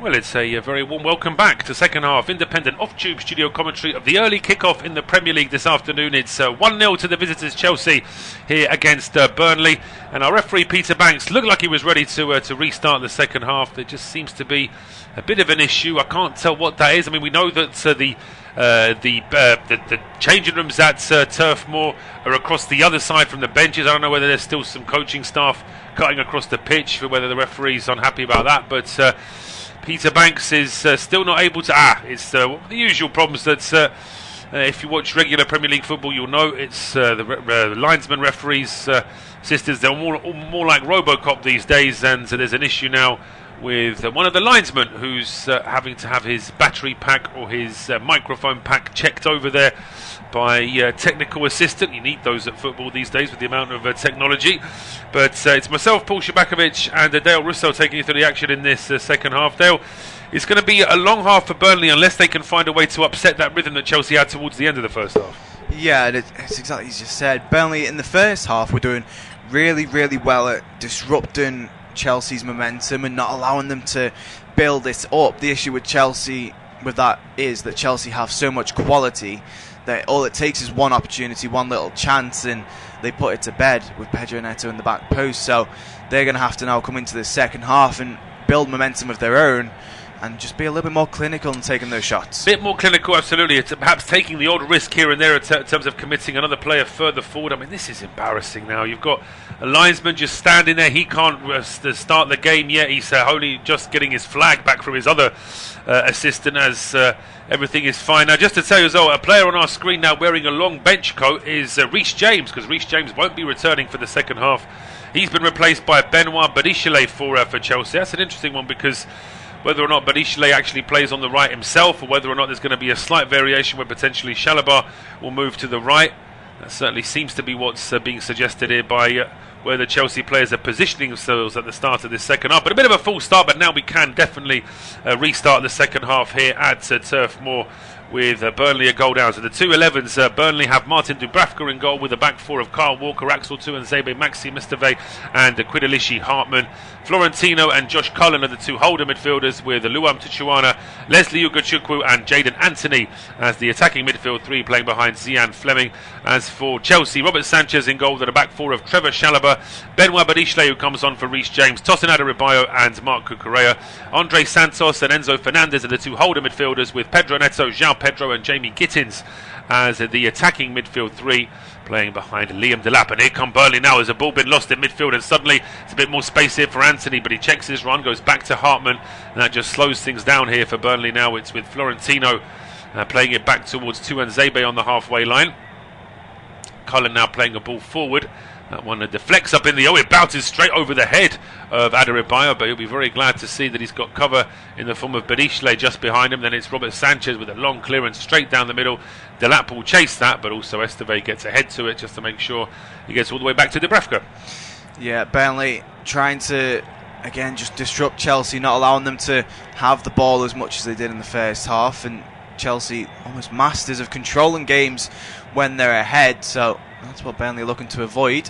Well, it's a very warm welcome back to second half independent off-tube studio commentary of the early kick-off in the Premier League this afternoon. It's 1-0 to the visitors Chelsea here against Burnley, and our referee Peter Banks looked like he was ready to restart the second half. There just seems to be a bit of an issue. I can't tell what that is. I mean, we know that the changing rooms at Turf Moor are across the other side from the benches. I don't know whether there's still some coaching staff cutting across the pitch, for whether the referee's unhappy about that, but Peter Banks is still not able to. It's the usual problems that if you watch regular Premier League football, you'll know. It's the linesman referees' sisters. They're more like RoboCop these days, and there's an issue now with one of the linesmen who's having to have his battery pack or his microphone pack checked over there by technical assistant. You need those at football these days with the amount of technology. But it's myself, Paul Szczerbakowicz, and Dale Rosso taking you through the action in this second half. Dale, it's going to be a long half for Burnley unless they can find a way to upset that rhythm that Chelsea had towards the end of the first half. Yeah, it's exactly as you said. Burnley in the first half were doing really, really well at disrupting Chelsea's momentum and not allowing them to build it up. The issue with Chelsea with that is that Chelsea have so much quality that all it takes is one opportunity, one little chance, and they put it to bed with Pedro Neto in the back post. So they're going to have to now come into the second half and build momentum of their own and just be a little bit more clinical in taking those shots. Bit more clinical, absolutely. It's perhaps taking the odd risk here and there in terms of committing another player further forward. I mean, this is embarrassing now. You've got a linesman just standing there. He can't start the game yet. He's only just getting his flag back from his other assistant as everything is fine. Now, just to tell you as well, a player on our screen now wearing a long bench coat is Reece James, because Reece James won't be returning for the second half. He's been replaced by Benoit Badiashile for Chelsea. That's an interesting one, because whether or not Badiashile actually plays on the right himself, or whether or not there's going to be a slight variation where potentially Chalobah will move to the right. That certainly seems to be what's being suggested here by where the Chelsea players are positioning themselves at the start of this second half. But a bit of a false start, but now we can definitely restart the second half here at Turf Moor with Burnley a goal down. So the 2-11s, Burnley have Martin Dubravka in goal with a back four of Kyle Walker, Axel Tuanzebe, Maxi Mustave and Quidalishi Hartman. Florentino and Josh Cullen are the two holder midfielders, with Luam Tichuana, Leslie Ugachukwu and Jaden Anthony as the attacking midfield three, playing behind Zian Fleming. As for Chelsea, Robert Sanchez in goal with a back four of Trevor Chalobah, Benoit Badiashile, who comes on for Reece James, Tosin Adarabioyo and Marc Cucurella. Andre Santos and Enzo Fernandez are the two holder midfielders, with Pedro Neto, João Pedro and Jamie Gittins as the attacking midfield three, playing behind Liam Delap. And here come Burnley now as a ball been lost in midfield, and suddenly it's a bit more space here for Anthony, but he checks his run, goes back to Hartman, and that just slows things down here for Burnley. Now it's with Florentino playing it back towards Tuanzebe on the halfway line. Cullen now playing a ball forward. That one deflects up in the it bounces straight over the head of Adarabioyo, but he'll be very glad to see that he's got cover in the form of Badiashile just behind him. Then it's Robert Sanchez with a long clearance straight down the middle. Delap will chase that, but also Esteve gets ahead to it just to make sure he gets all the way back to Dubravka. Yeah, Burnley trying to, again, just disrupt Chelsea, not allowing them to have the ball as much as they did in the first half, and Chelsea almost masters of controlling games when they're ahead, so that's what Burnley are looking to avoid.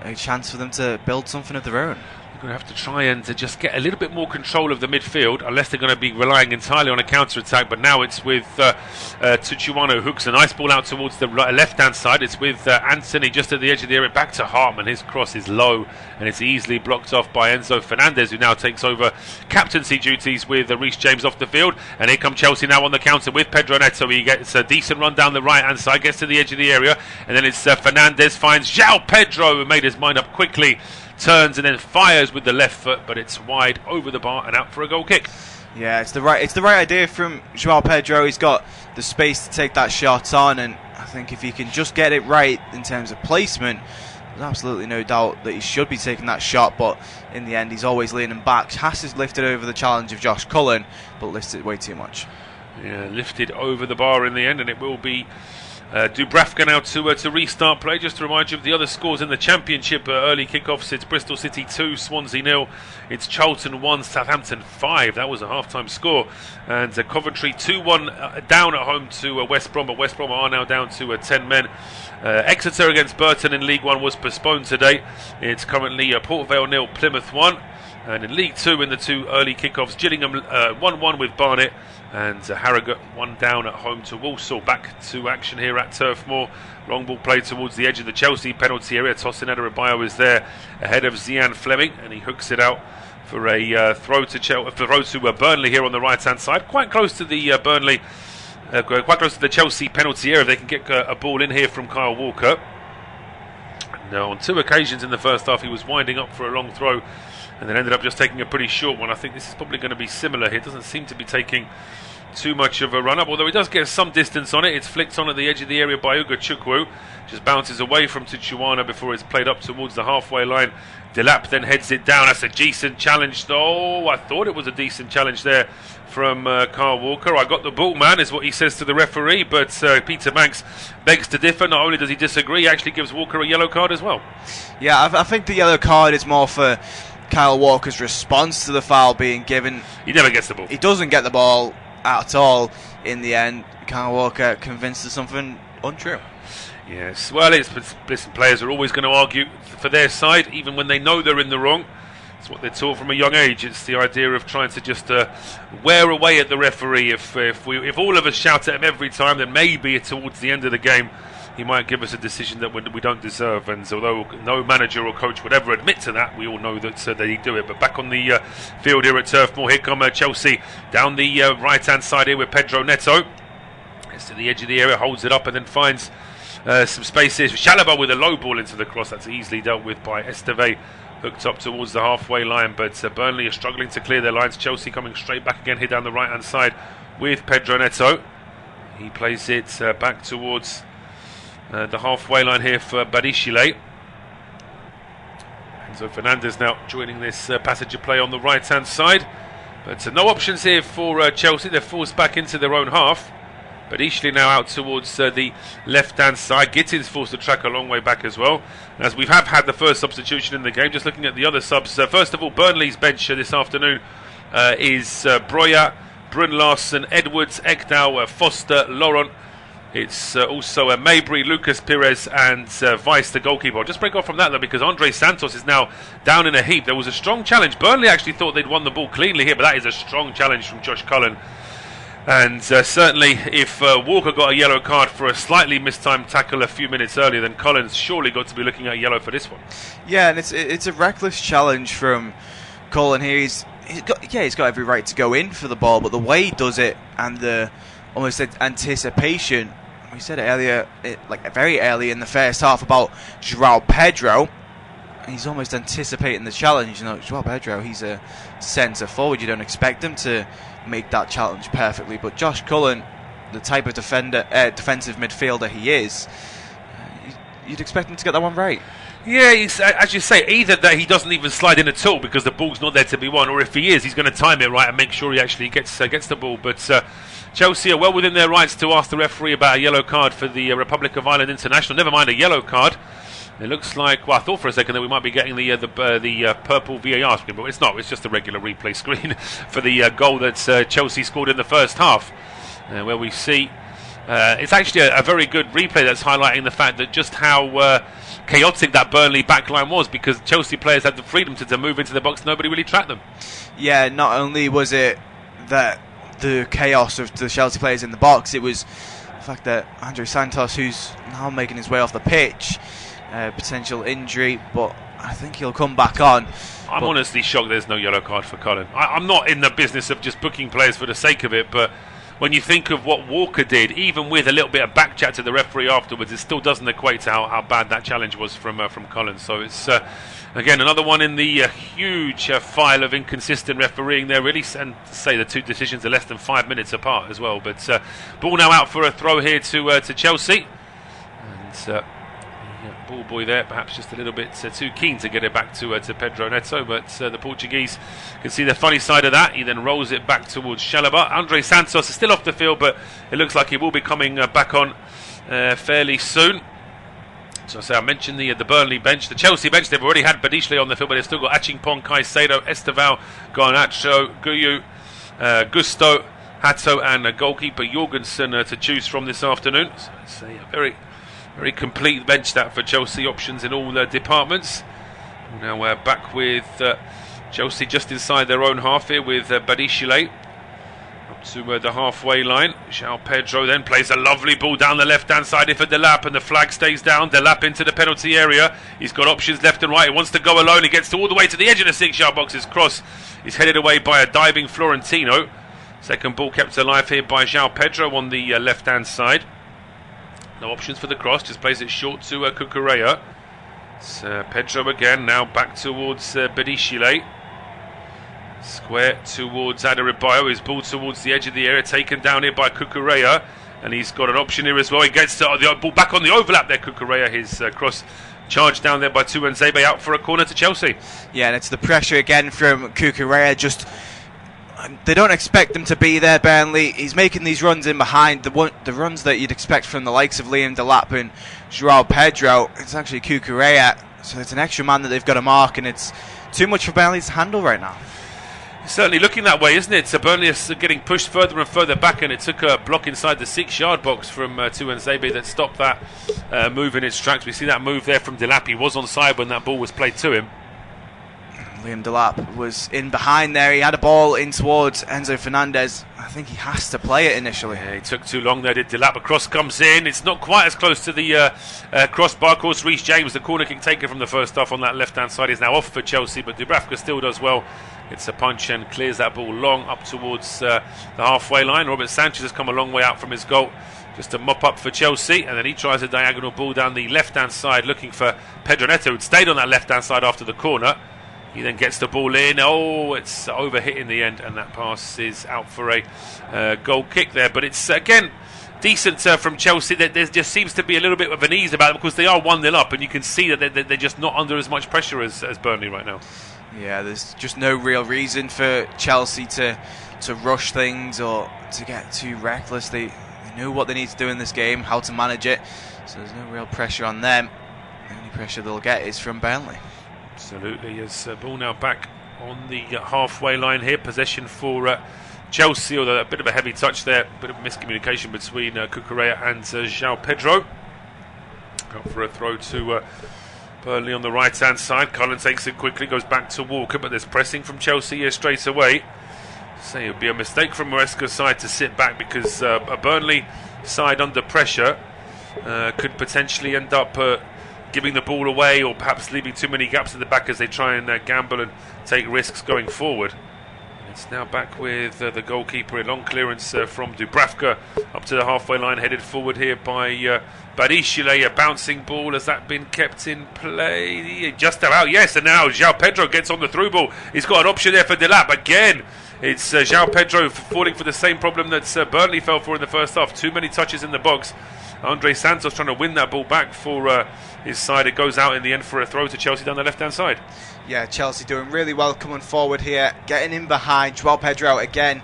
A chance for them to build something of their own. They're going to have to try and just get a little bit more control of the midfield, unless they're going to be relying entirely on a counter-attack. But now it's with Tuchuano, hooks a nice ball out towards the left-hand side. It's with Anthony just at the edge of the area, back to Hartman. His cross is low, and it's easily blocked off by Enzo Fernandez, who now takes over captaincy duties with Reece James off the field. And here come Chelsea now on the counter with Pedro Neto. He gets a decent run down the right-hand side, gets to the edge of the area, and then it's Fernandez finds João Pedro, who made his mind up quickly, turns and then fires with the left foot, but it's wide over the bar and out for a goal kick. Yeah, it's the right idea from João Pedro. He's got the space to take that shot on, and I think if he can just get it right in terms of placement, there's absolutely no doubt that he should be taking that shot. But in the end, he's always leaning back. Has lifted over the challenge of Josh Cullen, but lifts it way too much. Yeah, lifted over the bar in the end, and it will be Dubravka now to restart play. Just to remind you of the other scores in the Championship early kickoffs. It's Bristol City 2, Swansea 0. It's Charlton 1, Southampton 5. That was a half-time score. And Coventry 2-1 down at home to West Brom, but West Brom are now down to 10 men. Exeter against Burton in League One was postponed today. It's currently Port Vale 0, Plymouth 1. And in League 2, in the 2 early kickoffs, Gillingham 1-1 with Barnet, and Harrogate 1 down at home to Walsall. Back to action here at Turf Moor. Long ball played towards the edge of the Chelsea penalty area. Tosin Adebayo is there ahead of Zian Fleming, and he hooks it out for a throw to Burnley here on the right-hand side. Quite close to the Burnley, quite close to the Chelsea penalty area. If they can get a ball in here from Kyle Walker. Now, on 2 occasions in the first half, he was winding up for a long throw, and then ended up just taking a pretty short one. I think this is probably going to be similar here. It doesn't seem to be taking too much of a run-up, although he does get some distance on it. It's flicked on at the edge of the area by Uga Chukwu. Just bounces away from Tijuana before it's played up towards the halfway line. Delap then heads it down. That's a decent challenge. Oh, I thought it was a decent challenge there from Kyle Walker. I got the ball, man, is what he says to the referee, but Peter Banks begs to differ. Not only does he disagree, he actually gives Walker a yellow card as well. Yeah, I think the yellow card is more for Kyle Walker's response to the foul being given. He never gets the ball. He doesn't get the ball at all in the end. Kyle Walker convinced of something untrue. Yes, well, listen, players are always going to argue for their side, even when they know they're in the wrong. It's what they're taught from a young age. It's the idea of trying to just wear away at the referee. If all of us shout at him every time, then maybe towards the end of the game he might give us a decision that we don't deserve. And although no manager or coach would ever admit to that, we all know that they do it. But back on the field here at Turf Moor, here come Chelsea down the right-hand side here with Pedro Neto. Gets to the edge of the area, holds it up, and then finds some space here. Chalobah with a low ball into the cross. That's easily dealt with by Esteve, hooked up towards the halfway line. But Burnley are struggling to clear their lines. Chelsea coming straight back again here down the right-hand side with Pedro Neto. He plays it back towards the halfway line here for Badishile. Enzo Fernandez now joining this passage of play on the right-hand side. But no options here for Chelsea. They're forced back into their own half. Badishile now out towards the left-hand side. Gittins forced to track a long way back as well. As we have had the first substitution in the game, just looking at the other subs. First of all, Burnley's bench this afternoon is Broya, Brun Larson, Edwards, Ekdal, Foster, Laurent. It's also Mabry, Lucas Pires and Weiss, the goalkeeper. I'll just break off from that though, because Andre Santos is now down in a heap. There was a strong challenge. Burnley actually thought they'd won the ball cleanly here, but that is a strong challenge from Josh Cullen. And certainly if Walker got a yellow card for a slightly mistimed tackle a few minutes earlier, then Cullen's surely got to be looking at yellow for this one. Yeah, and it's a reckless challenge from Cullen here. He's got every right to go in for the ball, but the way he does it and the almost anticipation. We said it earlier, very early in the first half about João Pedro. He's almost anticipating the challenge. You know, João Pedro, he's a centre forward. You don't expect him to make that challenge perfectly. But Josh Cullen, the type of defensive midfielder he is, you'd expect him to get that one right. Yeah, as you say, either that he doesn't even slide in at all because the ball's not there to be won, or if he is, he's going to time it right and make sure he actually gets the ball. But Chelsea are well within their rights to ask the referee about a yellow card for the Republic of Ireland international. Never mind a yellow card. It looks like, well, I thought for a second that we might be getting the purple VAR screen, but it's not. It's just a regular replay screen for the goal that Chelsea scored in the first half, where we see it's actually a very good replay that's highlighting the fact that just how chaotic that Burnley backline was, because Chelsea players had the freedom to move into the box. Nobody really tracked them. Yeah, not only was it that the chaos of the Chelsea players in the box, it was the fact that Andre Santos, who's now making his way off the pitch, potential injury, but I think he'll come back on. I'm honestly shocked there's no yellow card for Cullen. I'm not in the business of just booking players for the sake of it, but when you think of what Walker did, even with a little bit of back chat to the referee afterwards, it still doesn't equate to how bad that challenge was from Cullen. So it's again another one in the huge file of inconsistent refereeing there, really. And to say the two decisions are less than 5 minutes apart as well. But ball now out for a throw here to Chelsea, and ball boy there perhaps just a little bit too keen to get it back to Pedro Neto, but the Portuguese can see the funny side of that. He then rolls it back towards Chalobah. Andre Santos is still off the field, but it looks like he will be coming back on fairly soon. So I mentioned the Burnley bench. The Chelsea bench, they've already had Badishile on the field, but they've still got Achimpong, Caicedo, Estevao, Garnacho, Guyu, Gusto, Hato and goalkeeper Jorgensen to choose from this afternoon. So it's a very complete bench that for Chelsea, options in all departments. Now we're back with Chelsea just inside their own half here with Badishile up to the halfway line. João Pedro then plays a lovely ball down the left-hand side here for Delap, and the flag stays down. Delap into the penalty area. He's got options left and right. He wants to go alone. He gets all the way to the edge of the 6-yard box. His cross is headed away by a diving Florentino. Second ball kept alive here by João Pedro on the left-hand side. No options for the cross. Just plays it short to Cucurella. It's Pedro again. Now back towards Badishile. Square towards Adarabioyo. His ball towards the edge of the area, taken down here by Cucurella, and he's got an option here as well. He gets the ball back on the overlap there. Cucurella, his cross charged down there by Tuanzebe, out for a corner to Chelsea. Yeah, and it's the pressure again from Cucurella. Just they don't expect him to be there. Burnley. He's making these runs in behind, the runs that you'd expect from the likes of Liam Delap and João Pedro. It's actually Cucurella, so it's an extra man that they've got to mark, and it's too much for Burnley to handle right now. Certainly looking that way, isn't it? So Burnley is getting pushed further and further back, and it took a block inside the 6-yard box from Tuanzebe that stopped that move in its tracks. We see that move there from Delap. He was onside when that ball was played to him. Liam Delap was in behind there. He had a ball in towards Enzo Fernandez. I think he has to play it initially. Yeah, he took too long there, did Delap. A cross comes in. It's not quite as close to the crossbar. Of course, Reece James, the corner kick taker from the first half on that left-hand side, is now off for Chelsea, but Dubravka still does well. It's a punch and clears that ball long up towards the halfway line. Robert Sanchez has come a long way out from his goal. Just a mop up for Chelsea, and then he tries a diagonal ball down the left-hand side looking for Pedro Neto, who'd stayed on that left-hand side after the corner. He then gets the ball in. Oh, it's overhit in the end, and that pass is out for a goal kick there. But it's, again, decent from Chelsea. There just seems to be a little bit of an ease about it because they are 1-0 up, and you can see that they're just not under as much pressure as Burnley right now. Yeah, there's just no real reason for Chelsea to rush things or to get too reckless. They know what they need to do in this game, how to manage it, so there's no real pressure on them. The only pressure they'll get is from Burnley. Absolutely. As ball now back on the halfway line here, possession for Chelsea, although a bit of a heavy touch there, a bit of miscommunication between Cucurella and João Pedro. Got for a throw to Burnley on the right hand side. Cullen takes it quickly, goes back to Walker, but there's pressing from Chelsea here straight away. So it would be a mistake from Maresca's side to sit back, because a Burnley side under pressure could potentially end up giving the ball away, or perhaps leaving too many gaps at the back as they try and gamble and take risks going forward. It's now back with the goalkeeper. A long clearance from Dubravka up to the halfway line, headed forward here by Badishile. A bouncing ball. Has that been kept in play? Just about, yes. And now João Pedro gets on the through ball. He's got an option there for Delap. Again, it's João Pedro falling for the same problem that Burnley fell for in the first half. Too many touches in the box. Andre Santos trying to win that ball back for his side. It goes out in the end for a throw to Chelsea down the left-hand side. Yeah, Chelsea doing really well coming forward here, getting in behind. João Pedro again.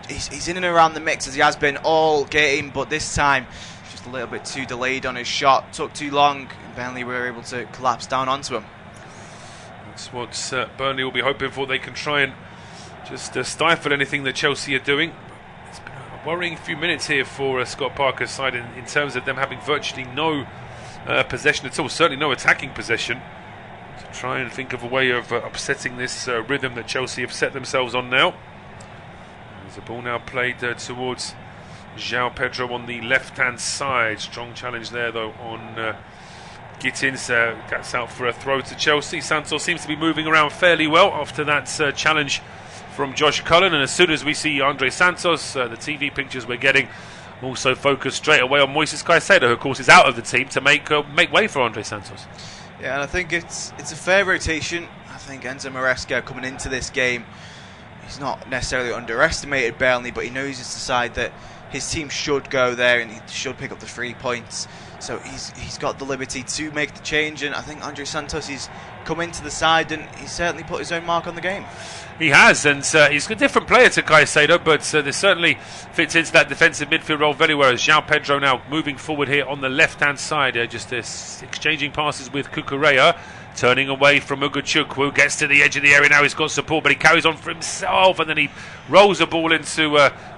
He's in and around the mix as he has been all game, but this time just a little bit too delayed on his shot. Took too long, and Burnley were able to collapse down onto him. That's what Burnley will be hoping for. They can try and just stifle anything that Chelsea are doing. It's been a worrying few minutes here for Scott Parker's side in terms of them having virtually no possession at all, certainly no attacking possession. To try and think of a way of upsetting this rhythm that Chelsea have set themselves on now. There's a ball now played towards João Pedro on the left-hand side. Strong challenge there though on Gittins. Gets out for a throw to Chelsea. Santos seems to be moving around fairly well after that challenge from Josh Cullen, and as soon as we see Andre Santos, the TV pictures we're getting also focus straight away on Moises Caicedo, who of course is out of the team, to make way for Andre Santos. Yeah, and I think it's a fair rotation. I think Enzo Maresca coming into this game, he's not necessarily underestimated Burnley, but he knows it's the side that his team should go there and he should pick up the 3 points. So he's got the liberty to make the change, and I think Andre Santos, he's come into the side and he's certainly put his own mark on the game. He has, and he's a different player to Caicedo, but this certainly fits into that defensive midfield role very well. As João Pedro now moving forward here on the left-hand side, just exchanging passes with Cucurella, turning away from Ugochukwu, gets to the edge of the area now. He's got support, but he carries on for himself, and then he rolls a ball into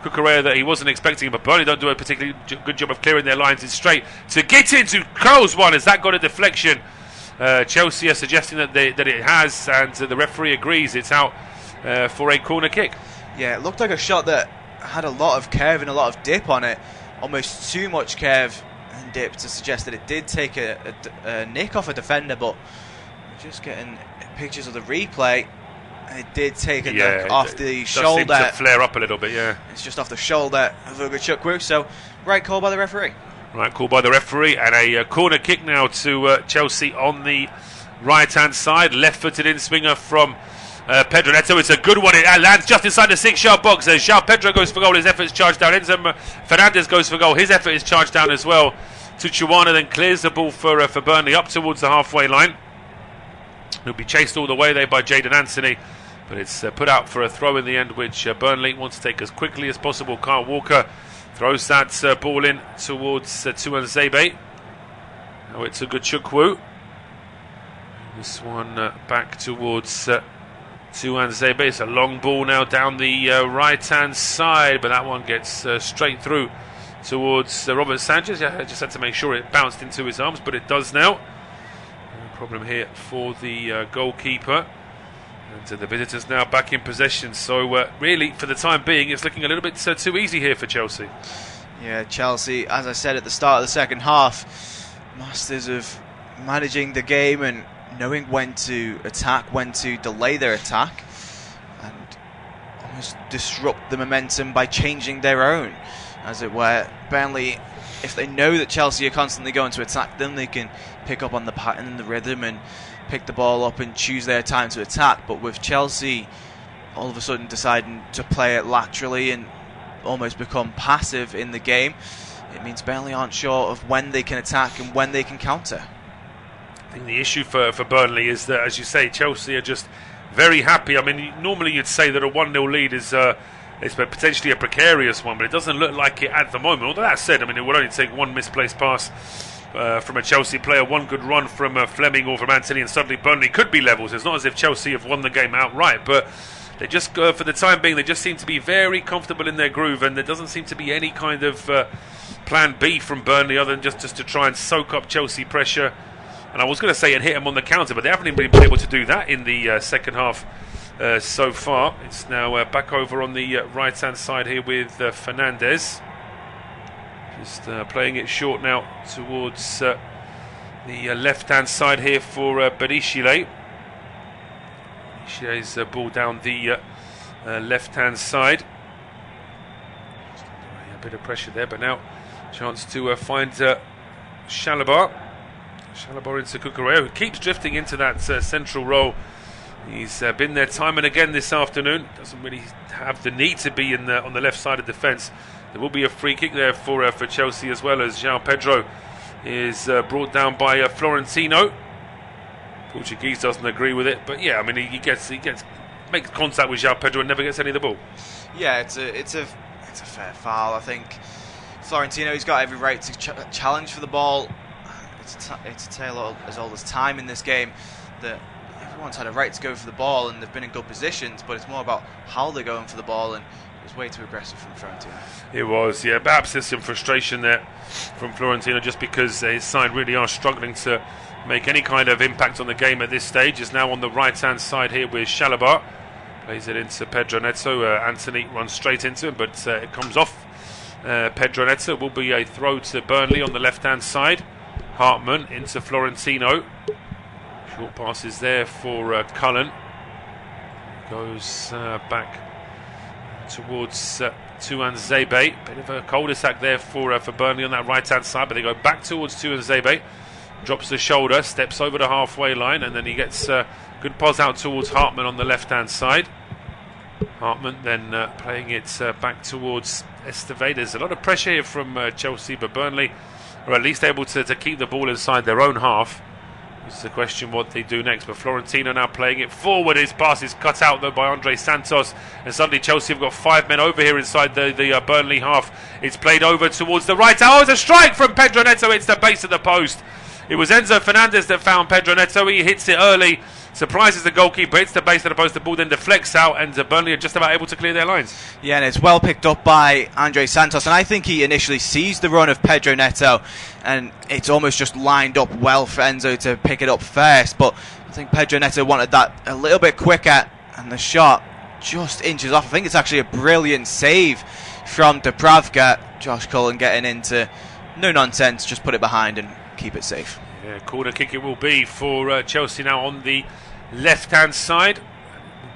Cucurella that he wasn't expecting. But Burnley don't do a particularly good job of clearing their lines. It's straight to Gittins, who curls one. Has that got a deflection? Chelsea are suggesting that it has, and the referee agrees. It's out for a corner kick. Yeah, it looked like a shot that had a lot of curve and a lot of dip on it, almost too much curve and dip to suggest that it did take a nick off a defender, but we're just getting pictures of the replay. It did take a nick off the shoulder. Does seem to flare up a little bit, yeah. It's just off the shoulder of Szczerbakowicz, so right call by the referee. Right call by the referee, and a corner kick now to Chelsea on the right-hand side. Left-footed in-swinger from Pedro Neto. It's a good one. It lands just inside the 6-yard box. As João Pedro goes for goal, his effort is charged down. Enzo Fernandez goes for goal. His effort is charged down as well. To Chiwana, then clears the ball for Burnley up towards the halfway line. He'll be chased all the way there by Jadon Anthony, but it's put out for a throw in the end, which Burnley wants to take as quickly as possible. Kyle Walker throws that ball in towards Tuanzebe. Now it's a good Chukwu. This one back towards Tuanzebe. It's a long ball now down the right-hand side, but that one gets straight through towards Robert Sanchez. Yeah, I just had to make sure it bounced into his arms, but it does now. No problem here for the goalkeeper. And the visitors now back in possession. So really, for the time being, it's looking a little bit too easy here for Chelsea. Yeah, Chelsea, as I said at the start of the second half, masters of managing the game and knowing when to attack, when to delay their attack, and almost disrupt the momentum by changing their own, as it were. Burnley, if they know that Chelsea are constantly going to attack them, they can pick up on the pattern and the rhythm and pick the ball up and choose their time to attack. But with Chelsea all of a sudden deciding to play it laterally and almost become passive in the game, it means Burnley aren't sure of when they can attack and when they can counter. I think the issue for Burnley is that, as you say, Chelsea are just very happy. I mean, normally you'd say that a 1-0 lead is potentially a precarious one, but it doesn't look like it at the moment. Although that said, I mean, it would only take one misplaced pass from a Chelsea player, one good run from Fleming or from Anthony, and suddenly Burnley could be levels. It's not as if Chelsea have won the game outright, but they just, for the time being, they just seem to be very comfortable in their groove, and there doesn't seem to be any kind of plan B from Burnley other than just to try and soak up Chelsea pressure. And I was going to say and hit them on the counter, but they haven't even been able to do that in the second half so far. It's now back over on the right-hand side here with Fernandez. Just playing it short now towards the left-hand side here for Berishile. Berishile's ball down the left-hand side. Just a bit of pressure there, but now chance to find Chalobah. Chalobah into Cucurella, who keeps drifting into that central role. He's been there time and again this afternoon. Doesn't really have the need to be on the left side of defence. There will be a free kick there for Chelsea, as well as João Pedro is brought down by Florentino. Portuguese doesn't agree with it, but yeah, I mean he makes contact with João Pedro and never gets any of the ball. Yeah, it's a fair foul. I think Florentino's got every right to challenge for the ball. It's a tale as old as time in this game that everyone's had a right to go for the ball and they've been in good positions, but it's more about how they're going for the ball, and it was way too aggressive from Florentino. It was, yeah. Perhaps there's some frustration there from Florentino just because his side really are struggling to make any kind of impact on the game at this stage. Is now on the right-hand side here with Chalobah. Plays it into Pedro Neto. Anthony runs straight into him, but it comes off Pedro Neto. Will be a throw to Burnley on the left-hand side. Hartman into Florentino. Short passes there for Cullen. Goes back towards Tuanzebe. Bit of a cul-de-sac there for Burnley on that right-hand side, but they go back towards Tuanzebe. Drops the shoulder, steps over the halfway line, and then he gets good pass out towards Hartman on the left-hand side. Hartman then playing it back towards Estevez. There's a lot of pressure here from Chelsea, but Burnley are at least able to keep the ball inside their own half. It's the question what they do next, but Florentino now playing it forward. His pass is cut out though by Andre Santos, and suddenly Chelsea have got 5 men over here inside the Burnley half. It's played over towards the right. Oh, it's a strike from Pedro Neto. It's the base of the post. It was Enzo Fernandez that found Pedro Neto. He hits it early, surprises the goalkeeper, hits the base of the post, the ball then deflects out, and Burnley are just about able to clear their lines. Yeah, and it's well picked up by Andre Santos, and I think he initially sees the run of Pedro Neto, and it's almost just lined up well for Enzo to pick it up first, but I think Pedro Neto wanted that a little bit quicker, and the shot just inches off. I think it's actually a brilliant save from Dubravka. Josh Cullen getting into no nonsense, just put it behind and keep it safe. Yeah, corner kick it will be for Chelsea now on the left-hand side.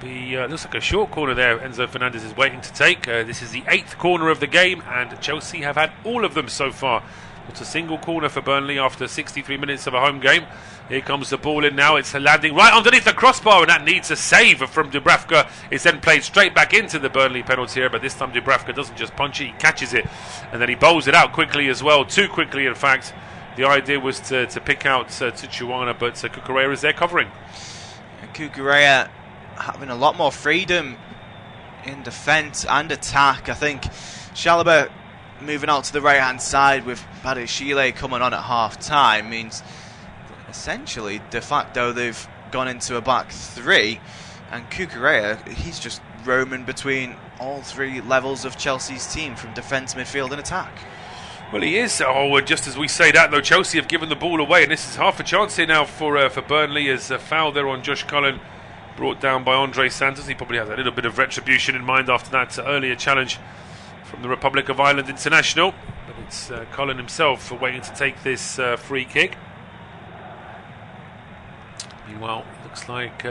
Looks like a short corner there. Enzo Fernandez is waiting to take. This is the 8th corner of the game, and Chelsea have had all of them so far. Not a single corner for Burnley after 63 minutes of a home game. Here comes the ball in now. It's a landing right underneath the crossbar, and that needs a save from Dubravka. It's then played straight back into the Burnley penalty area, but this time Dubravka doesn't just punch it, he catches it, and then he bowls it out quickly as well, too quickly in fact. The idea was to pick out Tuchuana, but Cucurella is there covering. Cucurella having a lot more freedom in defence and attack. I think Chalobah moving out to the right hand side with Badiashile coming on at half time means essentially de facto they've gone into a back three, and Cucurella, he's just roaming between all three levels of Chelsea's team from defence, midfield and attack. Well, he is. Oh, just as we say that, though, Chelsea have given the ball away, and this is half a chance here now for Burnley, as a foul there on Josh Cullen, brought down by Andre Santos. He probably has a little bit of retribution in mind after that earlier challenge from the Republic of Ireland international, but it's Cullen himself waiting to take this free kick. Meanwhile, looks like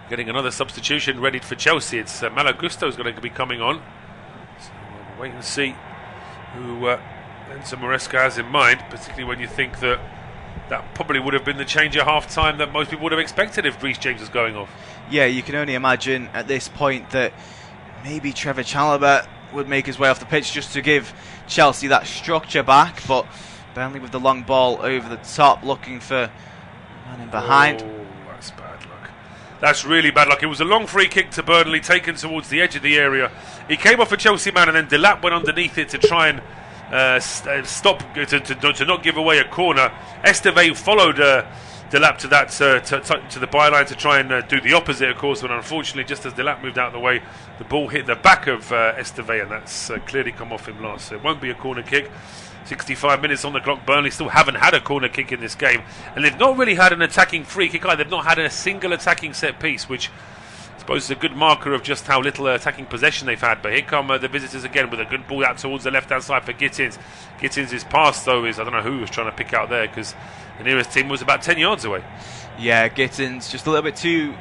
getting another substitution ready for Chelsea. It's Malo Gusto's going to be coming on, so we'll wait and see who Enzo Maresca has in mind, particularly when you think that probably would have been the change at half time that most people would have expected if Reece James was going off. Yeah, you can only imagine at this point that maybe Trevor Chalobah would make his way off the pitch just to give Chelsea that structure back, but Burnley with the long ball over the top looking for man in behind. Oh, that's bad luck. That's really bad luck. It was a long free kick to Burnley, taken towards the edge of the area. He came off a Chelsea man, and then Delap went underneath it to try and stop, to not give away a corner. Esteve followed Delap to that to the byline to try and do the opposite, of course, but unfortunately, just as Delap moved out of the way, the ball hit the back of Esteve, and that's clearly come off him last. So it won't be a corner kick. 65 minutes on the clock. Burnley still haven't had a corner kick in this game, and they've not really had an attacking free kick either. They've not had a single attacking set piece, which I suppose is a good marker of just how little attacking possession they've had. But here come the visitors again with a good ball out towards the left-hand side for Gittins. Gittins' pass, though, is, I don't know who was trying to pick out there, because the nearest team was about 10 yards away. Yeah, Gittins just a little bit too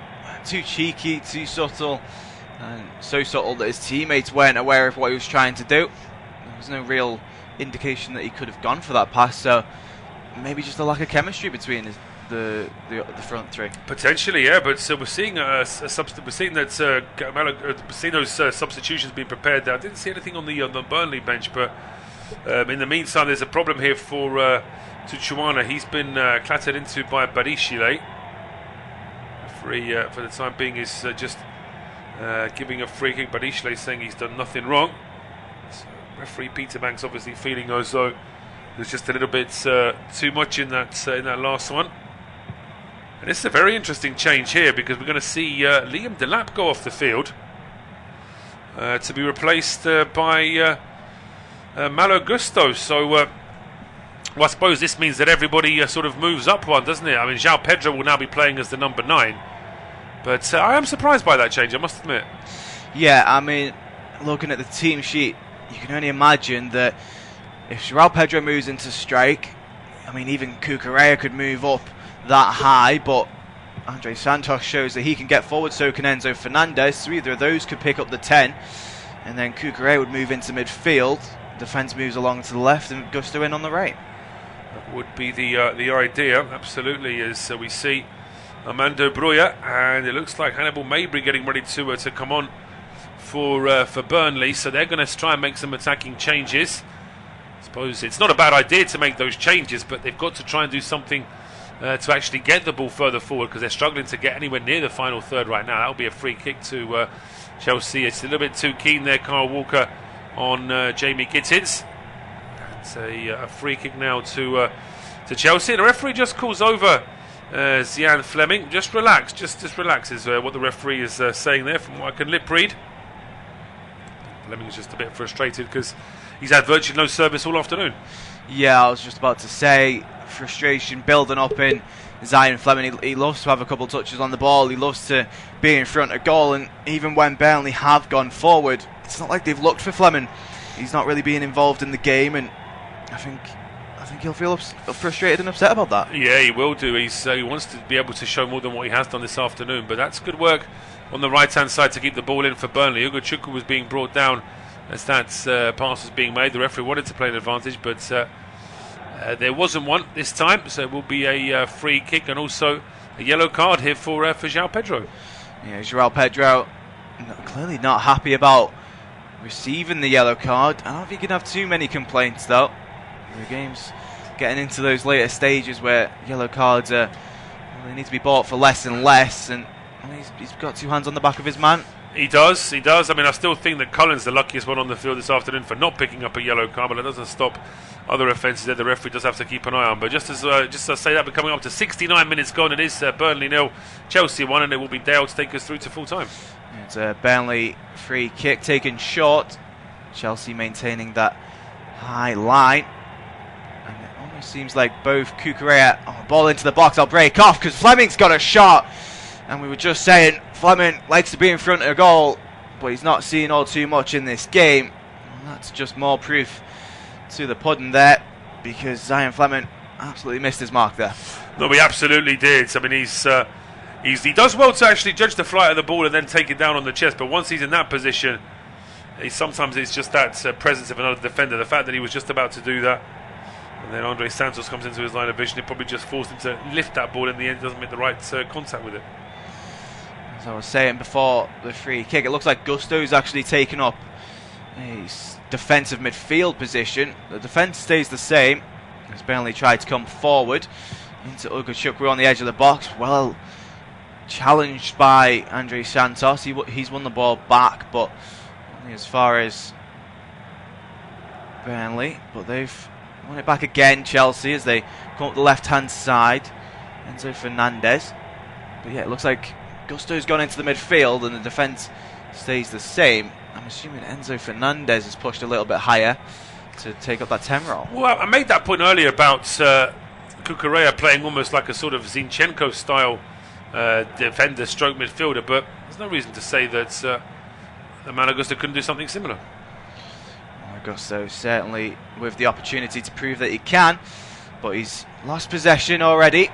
cheeky, too subtle, and so subtle that his teammates weren't aware of what he was trying to do. There was no real indication that he could have gone for that pass, so maybe just a lack of chemistry between the front three. Potentially, yeah, but we're seeing we're seeing that seeing those substitutions being prepared there. I didn't see anything on the Burnley bench, but in the meantime, there's a problem here for Tuchuana. He's been clattered into by Badiashile. Free for the time being is just giving a free kick. Badiashile saying he's done nothing wrong. So referee Peter Banks obviously feeling as though there's just a little bit too much in that last one. And it's a very interesting change here, because we're going to see Liam Delap go off the field to be replaced by Malo Gusto. So well, I suppose this means that everybody sort of moves up one, doesn't it? I mean, João Pedro will now be playing as the number 9. But I am surprised by that change, I must admit. Yeah, I mean, looking at the team sheet, you can only imagine that if João Pedro moves into strike, I mean, even Cucurella could move up that high, but Andre Santos shows that he can get forward, so can Enzo Fernandez, so either of those could pick up the 10, and then Cucurella would move into midfield, defence moves along to the left, and Gusto in on the right. That would be the idea, absolutely, as we see Armando Broja, and it looks like Hannibal Mabry getting ready to come on for Burnley, so they're going to try and make some attacking changes. I suppose it's not a bad idea to make those changes, but they've got to try and do something to actually get the ball further forward, because they're struggling to get anywhere near the final third right now. That'll be a free kick to Chelsea. It's a little bit too keen there, Kyle Walker, on Jamie Gittins. It's a free kick now to Chelsea. The referee just calls over Zian Fleming. Just relax, just relax is what the referee is saying there from what I can lip read. Fleming's just a bit frustrated because he's had virtually no service all afternoon. Yeah, I was just about to say, frustration building up in Zian Fleming. He loves to have a couple touches on the ball. He loves to be in front of goal, and even when Burnley have gone forward, it's not like they've looked for Fleming. He's not really being involved in the game, and I think he'll feel frustrated and upset about that. Yeah, he will do. He wants to be able to show more than what he has done this afternoon, but that's good work on the right-hand side to keep the ball in for Burnley. Ugachukwu was being brought down as that pass was being made. The referee wanted to play an advantage, but there wasn't one this time, so it will be a free kick and also a yellow card here for João Pedro. Yeah, João Pedro clearly not happy about receiving the yellow card. I don't think you can have too many complaints, though. The game's getting into those later stages where yellow cards they need to be bought for less and less, and he's got two hands on the back of his man. He does. I mean, I still think that Cullen's the luckiest one on the field this afternoon for not picking up a yellow card, but it doesn't stop other offences that the referee does have to keep an eye on. But just as I say that, we're coming up to 69 minutes gone. It is Burnley 0, Chelsea 1, and it will be Dale to take us through to full time. It's a Burnley free kick taken short. Chelsea maintaining that high line. And it almost seems like both Cucurella, ball into the box, I'll break off because Fleming's got a shot. And we were just saying, Fleming likes to be in front of a goal, but he's not seeing all too much in this game. And that's just more proof to the pudding there, because Zian Fleming absolutely missed his mark there. No, he absolutely did. I mean, he does well to actually judge the flight of the ball and then take it down on the chest, but once he's in that position, sometimes it's just that presence of another defender. The fact that he was just about to do that, and then Andre Santos comes into his line of vision, it probably just forced him to lift that ball in the end, doesn't make the right contact with it. As I was saying before the free kick, it looks like Gusto's actually taken up a defensive midfield position. The defence stays the same as Burnley tried to come forward into Ugachukwu on the edge of the box. Well challenged by Andre Santos. He's won the ball back, but only as far as Burnley. But they've won it back again, Chelsea, as they come up the left-hand side. Enzo Fernandez. But yeah, it looks like Gusto's gone into the midfield and the defence stays the same. I'm assuming Enzo Fernandez is pushed a little bit higher to take up that 10 role. Well, I made that point earlier about Cucurella playing almost like a sort of Zinchenko style defender stroke midfielder, but there's no reason to say that the man Augusto couldn't do something similar. Augusto certainly with the opportunity to prove that he can, but he's lost possession already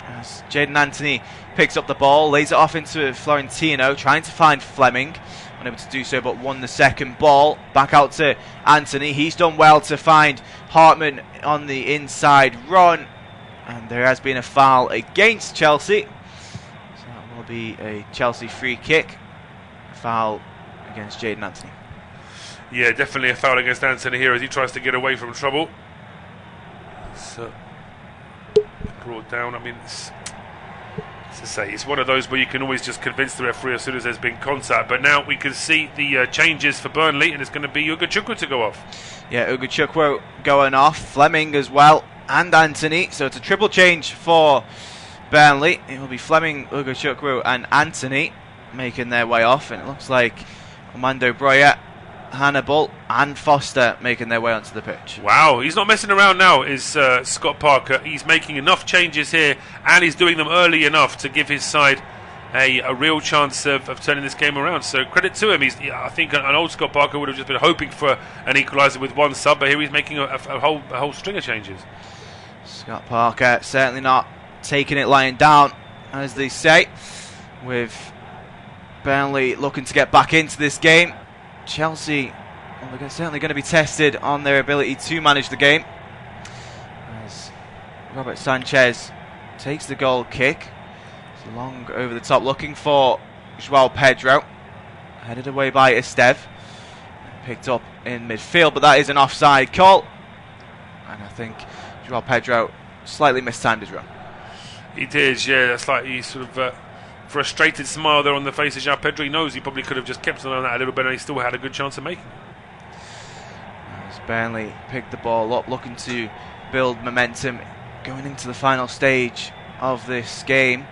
as Jadon Anthony picks up the ball, lays it off into Florentino, trying to find Fleming, unable to do so, but won the second ball. Back out to Anthony. He's done well to find Hartman on the inside run, and there has been a foul against Chelsea, so that will be a Chelsea free kick. Foul against Jadon Anthony. Yeah, definitely a foul against Anthony here as he tries to get away from trouble. So brought down. I mean, it's one of those where you can always just convince the referee as soon as there's been contact. But now we can see the changes for Burnley, and it's going to be Ugachukwu to go off. Yeah, Ugachukwu going off, Fleming as well, and Anthony. So it's a triple change for Burnley. It will be Fleming, Ugachukwu, and Anthony making their way off, and it looks like Armando Broya, Hannibal and Foster making their way onto the pitch. Wow, he's not messing around now, is Scott Parker. He's making enough changes here, and he's doing them early enough to give his side a real chance of turning this game around. So credit to him. I think an old Scott Parker would have just been hoping for an equaliser with one sub, but here he's making a whole string of changes. Scott Parker certainly not taking it lying down, as they say, with Burnley looking to get back into this game. Chelsea, well, they're certainly going to be tested on their ability to manage the game, as Robert Sanchez takes the goal kick. It's long over the top, looking for João Pedro, headed away by Esteve, picked up in midfield, but that is an offside call, and I think João Pedro slightly mistimed his run. He did, yeah. That's like he sort of frustrated smile there on the face of João Pedro. He knows he probably could have just kept on that a little bit, and he still had a good chance of making it. As Burnley picked the ball up, looking to build momentum going into the final stage of this game.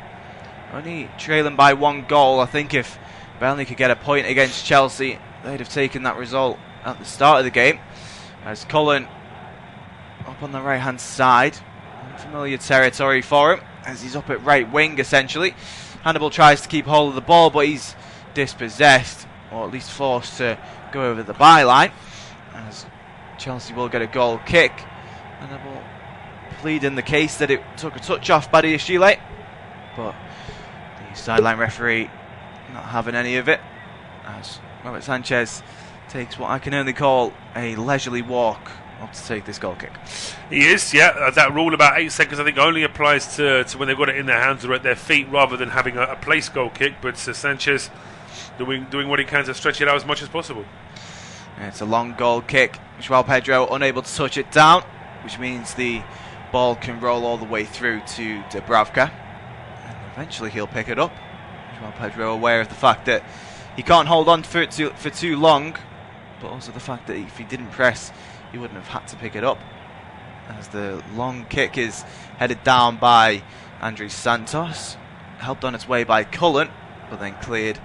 Only trailing by 1 goal. I think if Burnley could get a point against Chelsea, they'd have taken that result at the start of the game. As Cullen up on the right hand side, unfamiliar territory for him as he's up at right wing essentially. Hannibal tries to keep hold of the ball, but he's dispossessed, or at least forced to go over the byline, as Chelsea will get a goal kick. Hannibal pleading the case that it took a touch off Badiashile, but the sideline referee not having any of it, as Robert Sanchez takes what I can only call a leisurely walk up to take this goal kick. He is, yeah. That rule about 8 seconds I think only applies to when they've got it in their hands or at their feet rather than having a place goal kick, but Sanchez doing what he can to stretch it out as much as possible. And it's a long goal kick. João Pedro unable to touch it down, which means the ball can roll all the way through to Dubravka, and eventually he'll pick it up. João Pedro aware of the fact that he can't hold on for too long, but also the fact that if he didn't press, he wouldn't have had to pick it up. As the long kick is headed down by Andres Santos, helped on its way by Cullen, but then cleared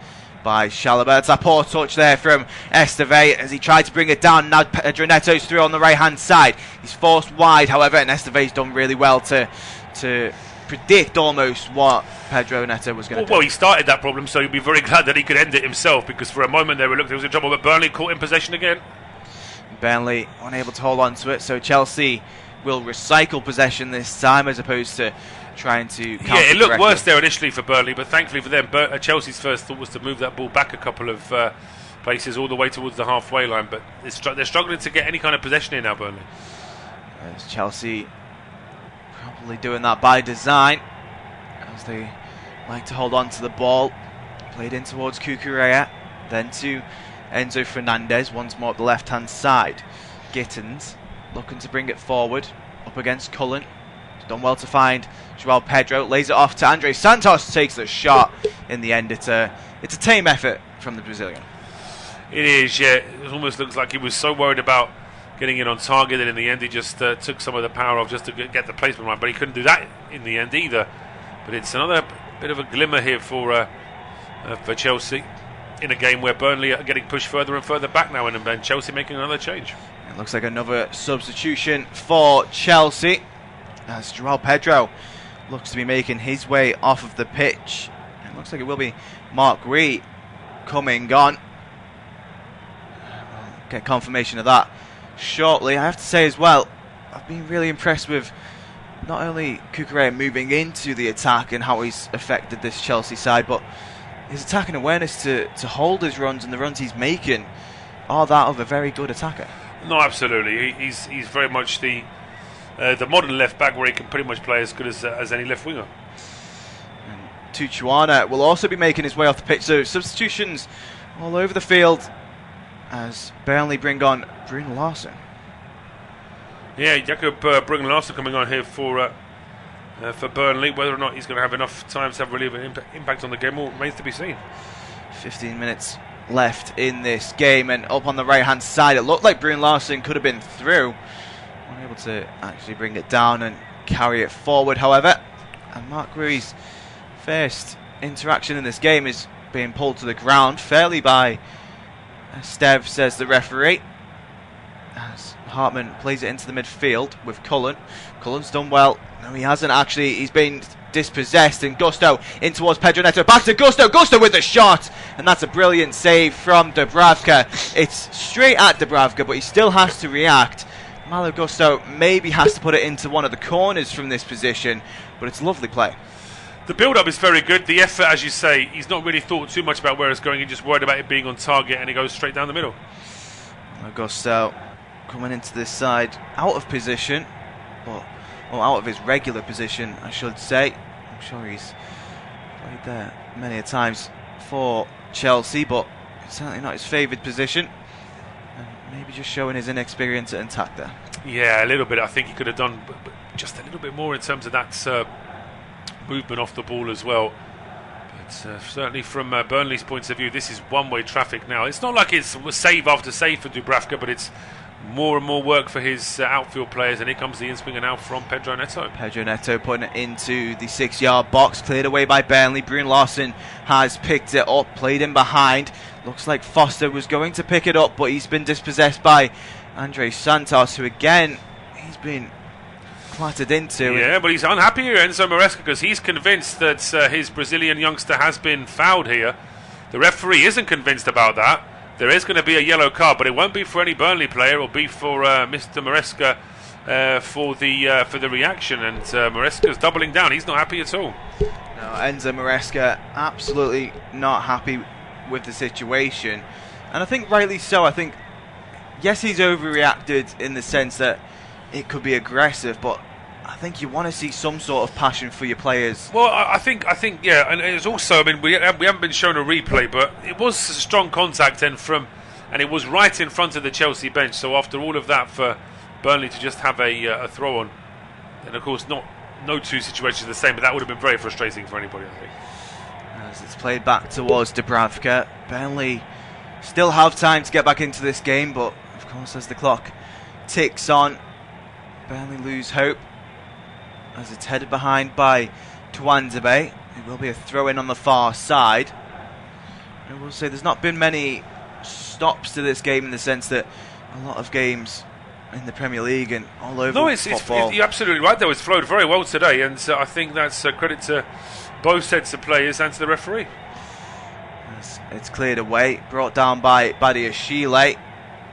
by Chalobah. It's a poor touch there from Esteve as he tried to bring it down. Now Pedro Neto's through on the right hand side. He's forced wide, however, and Esteve's done really well to predict almost what Pedro Neto was going to do. Well, he started that problem, so he'd be very glad that he could end it himself, because for a moment there we looked, it was in trouble, but Burnley caught in possession again. Burnley unable to hold on to it, so Chelsea will recycle possession this time as opposed to trying to counter. Yeah, it looked worse there initially for Burnley, but thankfully for them, Chelsea's first thought was to move that ball back a couple of places all the way towards the halfway line, but they're struggling to get any kind of possession in now, Burnley. As Chelsea probably doing that by design, as they like to hold on to the ball. Played in towards Cucurella, then to Enzo Fernandez, once more up the left hand side. Gittins looking to bring it forward, up against Cullen. He's done well to find João Pedro, lays it off to Andres Santos, takes the shot. In the end, it's a tame effort from the Brazilian. It is, yeah. It almost looks like he was so worried about getting it on target that in the end he just took some of the power off just to get the placement right, but he couldn't do that in the end either. But it's another bit of a glimmer here for Chelsea in a game where Burnley are getting pushed further and further back now, and Chelsea making another change. It looks like another substitution for Chelsea, as João Pedro looks to be making his way off of the pitch. It looks like it will be Mark Ree coming on. We'll get confirmation of that shortly. I have to say as well, I've been really impressed with not only Cucurella moving into the attack and how he's affected this Chelsea side, but his attacking awareness to hold his runs and the runs he's making are that of a very good attacker. No, absolutely. He's very much the modern left back, where he can pretty much play as good as any left winger. And Tuchuana will also be making his way off the pitch, so substitutions all over the field as Burnley bring on Brun Larsen. Yeah, Jakob Brun Larsen coming on here for Burnley. Whether or not he's going to have enough time to have really an impact on the game remains to be seen. 15 minutes left in this game, and up on the right hand side it looked like Brun Larsen could have been through, unable to actually bring it down and carry it forward, however. And Mark Rui's first interaction in this game is being pulled to the ground fairly by Stev, says the referee, as Hartman plays it into the midfield with Cullen. Cullen's done well. No, he hasn't actually. He's been dispossessed, and Gusto in towards Pedro Neto. Back to Gusto. Gusto with the shot, and that's a brilliant save from Dubravka. It's straight at Dubravka, but he still has to react. Malo Gusto maybe has to put it into one of the corners from this position, but it's lovely play. The build-up is very good. The effort, as you say, he's not really thought too much about where it's going. He's just worried about it being on target, and he goes straight down the middle. Gusto coming into this side out of position, but out of his regular position, I should say. I'm sure he's played there many a times for Chelsea, but it's certainly not his favoured position. And maybe just showing his inexperience at attack there. Yeah, a little bit. I think he could have done just a little bit more in terms of that movement off the ball as well. But certainly from Burnley's point of view, this is one-way traffic now. It's not like it's save after save for Dubravka, but it's more and more work for his outfield players, and here comes the in-swinger now from Pedro Neto. Pedro Neto putting it into the 6-yard box, cleared away by Burnley. Brun Larson has picked it up, played in behind. Looks like Foster was going to pick it up, but he's been dispossessed by Andre Santos, who again, he's been clattered into. Yeah, but he's unhappy here, Enzo Maresca, because he's convinced that his Brazilian youngster has been fouled here. The referee isn't convinced about that. There is going to be a yellow card, but it won't be for any Burnley player. It will be for Mr. Maresca for the reaction, and Maresca's doubling down. He's not happy at all. No, Enzo Maresca absolutely not happy with the situation, and I think rightly so. I think, yes, he's overreacted in the sense that it could be aggressive, but I think you want to see some sort of passion for your players. Well, I think, yeah, and it's also, I mean, we haven't been shown a replay, but it was a strong contact, and it was right in front of the Chelsea bench. So after all of that, for Burnley to just have a throw on, and of course, no two situations are the same, but that would have been very frustrating for anybody, I think. As it's played back towards Dubravka, Burnley still have time to get back into this game, but of course, as the clock ticks on, Burnley lose hope as it's headed behind by Tuanzebe. It will be a throw-in on the far side. I will say there's not been many stops to this game in the sense that a lot of games in the Premier League and all over football. You're absolutely right, though. It's flowed very well today, and I think that's a credit to both sets of players and to the referee. It's cleared away, brought down by Badiashile,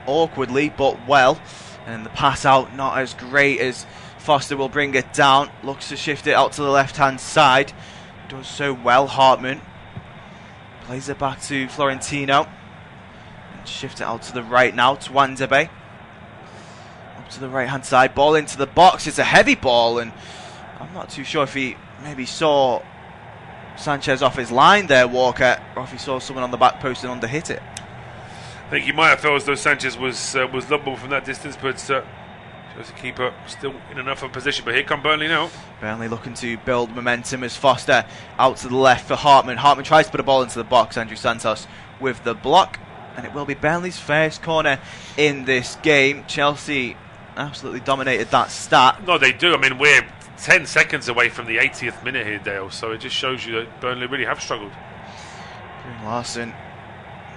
awkwardly but well, and the pass out not as great as Foster will bring it down, looks to shift it out to the left-hand side, does so well. Hartman plays it back to Florentino, and shift it out to the right now, to Wanzebe. Up to the right-hand side, ball into the box, it's a heavy ball, and I'm not too sure if he maybe saw Sanchez off his line there, Walker, or if he saw someone on the back post and under-hit it. I think he might have felt as though Sanchez was loveable from that distance, but Chelsea keeper still in enough of a position. But here come Burnley now. Burnley looking to build momentum as Foster out to the left for Hartman. Hartman tries to put a ball into the box. Andrew Santos with the block, and it will be Burnley's first corner in this game. Chelsea absolutely dominated that stat. No, they do. I mean, we're 10 seconds away from the 80th minute here, Dale, so it just shows you that Burnley really have struggled. Brun Larson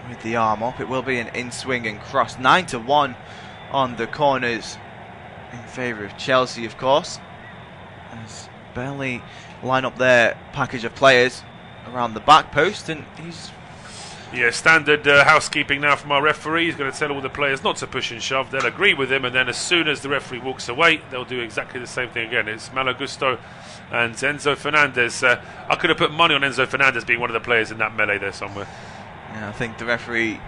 with the arm up. It will be an in-swing and cross. 9-1 on the corners in favour of Chelsea, of course, as Burnley line up their package of players around the back post, and he's... Yeah, standard housekeeping now from our referee. He's going to tell all the players not to push and shove. They'll agree with him, and then as soon as the referee walks away, they'll do exactly the same thing again. It's Malo Gusto and Enzo Fernandez. I could have put money on Enzo Fernandez being one of the players in that melee there somewhere. Yeah, I think the referee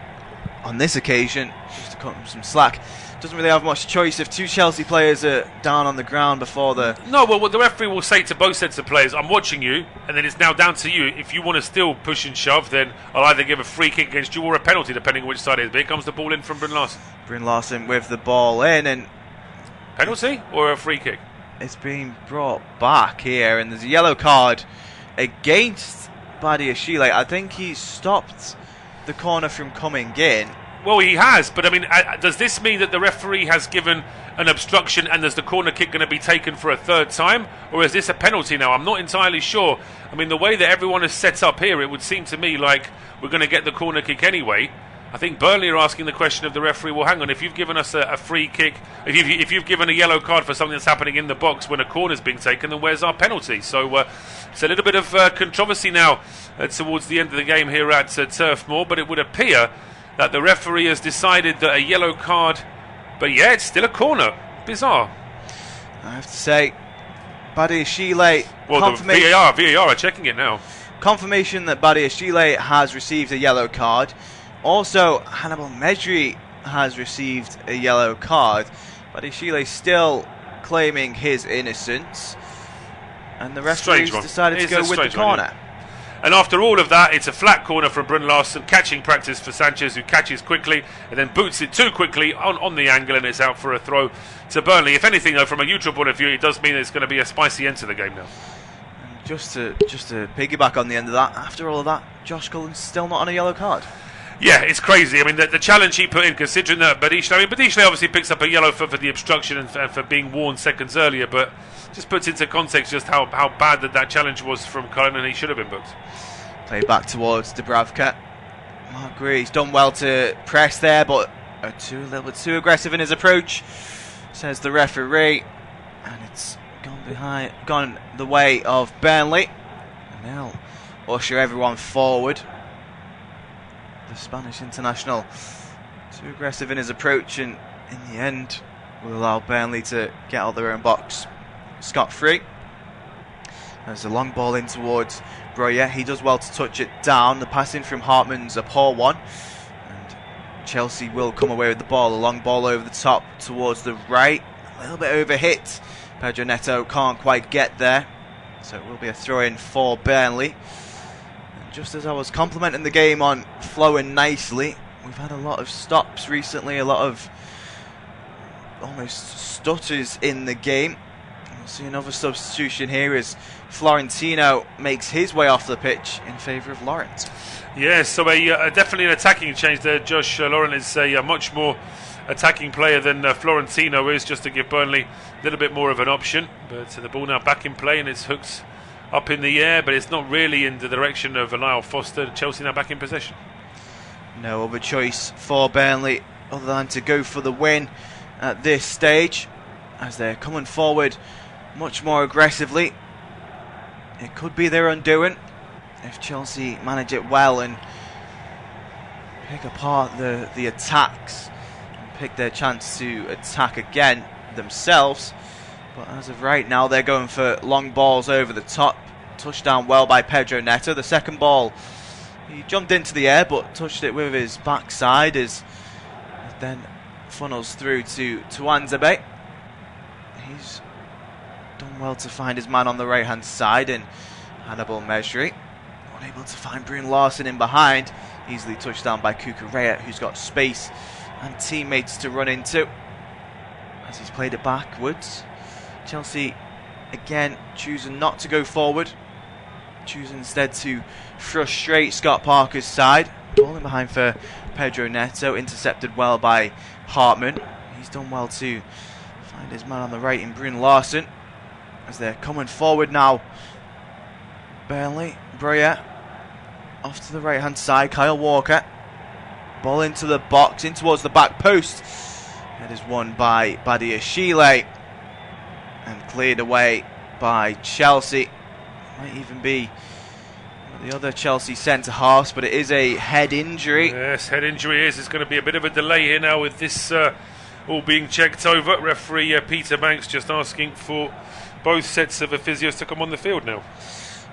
on this occasion, just to cut him some slack, doesn't really have much choice. If two Chelsea players are down on the ground before the... No, well, the referee will say to both sets of players, I'm watching you, and then it's now down to you. If you want to still push and shove, then I'll either give a free kick against you or a penalty, depending on which side it is. But here comes the ball in from Brun Larson. Brun Larson with the ball in, and... Penalty or a free kick? It's being brought back here, and there's a yellow card against Badiashile. I think he stopped the corner from coming in. Well, he has, but I mean, does this mean that the referee has given an obstruction and is the corner kick going to be taken for a third time? Or is this a penalty now? I'm not entirely sure. I mean, the way that everyone is set up here, it would seem to me like we're going to get the corner kick anyway. I think Burnley are asking the question of the referee, well, hang on, if you've given us a free kick, if you've given a yellow card for something that's happening in the box when a corner's being taken, then where's our penalty? So it's a little bit of controversy now towards the end of the game here at Turf Moor, but it would appear that the referee has decided that a yellow card, but yeah, it's still a corner. Bizarre. I have to say, Badiashile... Well, the VAR are checking it now. Confirmation that Badiashile has received a yellow card. Also, Hannibal Medri has received a yellow card. Badiashile still claiming his innocence. And the referee's decided to go with the corner. And after all of that, it's a flat corner from Brun Larson, catching practice for Sanchez, who catches quickly and then boots it too quickly on the angle, and it's out for a throw to Burnley. If anything, though, from a neutral point of view, it does mean it's going to be a spicy end to the game now. And just to piggyback on the end of that, after all of that, Josh Cullen's still not on a yellow card. Yeah, it's crazy. I mean, the challenge he put in, considering that Badishley obviously picks up a yellow for the obstruction and for being warned seconds earlier, but just puts into context just how bad that challenge was from Cullen, and he should have been booked. Play back towards Dubravka. Mark Greaves done well to press there, but a little bit too aggressive in his approach, says the referee, and it's gone the way of Burnley, and they'll usher everyone forward. The Spanish international too aggressive in his approach, and in the end will allow Burnley to get out their own box scot-free. There's a long ball in towards Breuer. He does well to touch it down. The passing from Hartman's a poor one, and Chelsea will come away with the ball. A long ball over the top towards the right, a little bit overhit. Pedro Neto can't quite get there, so it will be a throw-in for Burnley. And just as I was complimenting the game on flowing nicely, we've had a lot of stops recently, a lot of almost stutters in the game. We'll see another substitution here as Florentino makes his way off the pitch in favour of Laurent. Yeah, so definitely an attacking change there. Josh Laurent is a much more attacking player than Florentino is, just to give Burnley a little bit more of an option. But the ball now back in play, and it's hooked up in the air, but it's not really in the direction of Lyle Foster. Chelsea now back in possession. No other choice for Burnley other than to go for the win at this stage, as they're coming forward much more aggressively. It could be their undoing if Chelsea manage it well and pick apart the attacks and pick their chance to attack again themselves. But as of right now, they're going for long balls over the top. Touched down well by Pedro Neto. The second ball, he jumped into the air but touched it with his backside as it then funnels through to Tuanzebe. He's done well to find his man on the right hand side in Hannibal Mejri. Unable to find Brune Larsen in behind. Easily touched down by Cucurella, who's got space and teammates to run into as he's played it backwards. Chelsea again choosing not to go forward, choosing instead to frustrate Scott Parker's side. Ball in behind for Pedro Neto, intercepted well by Hartman. He's done well to find his man on the right in Brune Larsen as they're coming forward now. Burnley, Breuer off to the right hand side. Kyle Walker, ball into the box, in towards the back post. It is won by Badiashile and cleared away by Chelsea. Might even be the other Chelsea centre halves, but it is a head injury. Yes, head injury is. There's going to be a bit of a delay here now with this all being checked over. Referee Peter Banks just asking for both sets of physios to come on the field now.